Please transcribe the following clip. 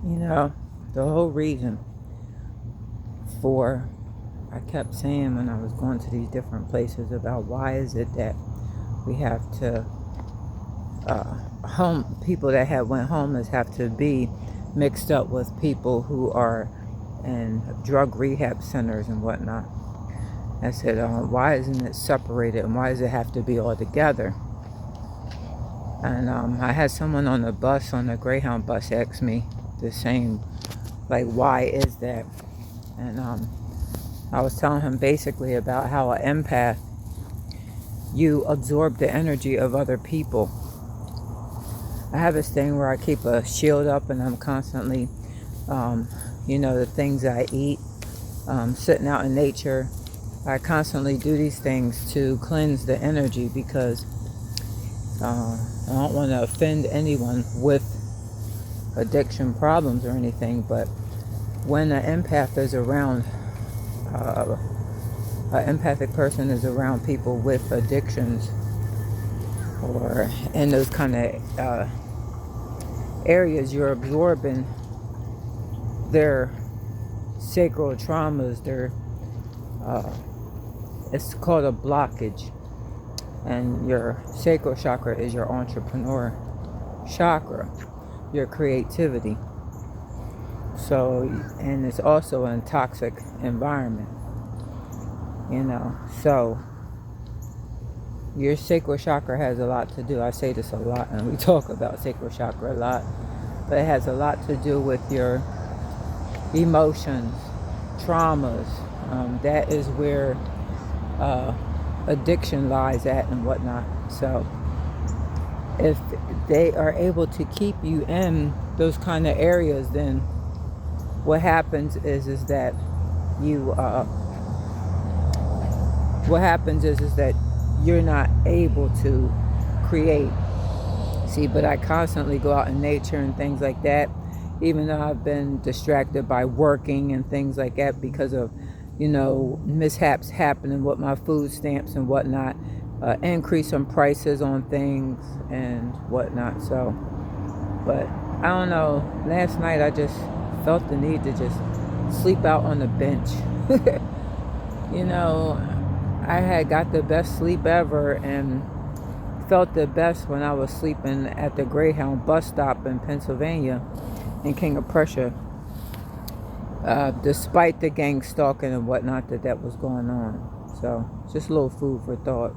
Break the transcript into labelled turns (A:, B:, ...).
A: You know, the whole reason for, I kept saying when I was going to these different places about why is it that we have to, people that have went homeless have to be mixed up with people who are in drug rehab centers and whatnot. I said, why isn't it separated and why does it have to be all together? And I had someone on the bus, on the Greyhound bus, ask me the same, like, why is that? And I was telling him basically about how an empath, you absorb the energy of other people. I have this thing where I keep a shield up and I'm constantly, the things I eat, sitting out in nature. I constantly do these things to cleanse the energy because I don't want to offend anyone with addiction problems or anything, but when an empath is around, an empathic person is around people with addictions or in those kind of areas, you're absorbing their sacral traumas, their it's called a blockage. And your sacral chakra is your entrepreneur chakra, your creativity. So, and it's also a toxic environment, so your sacral chakra has a lot to do. I say this a lot and we talk about sacral chakra a lot, but it has a lot to do with your emotions, traumas. That is where addiction lies at and whatnot. So if they are able to keep you in those kind of areas, then what happens is that you that you're not able to create. See, but I constantly go out in nature and things like that, even though I've been distracted by working and things like that because of mishaps happening with my food stamps and whatnot, increase in prices on things and whatnot. So, but I don't know. Last night I just felt the need to just sleep out on the bench. I had got the best sleep ever and felt the best when I was sleeping at the Greyhound bus stop in Pennsylvania in King of Prussia. Despite the gang stalking and whatnot that was going on. So, just a little food for thought.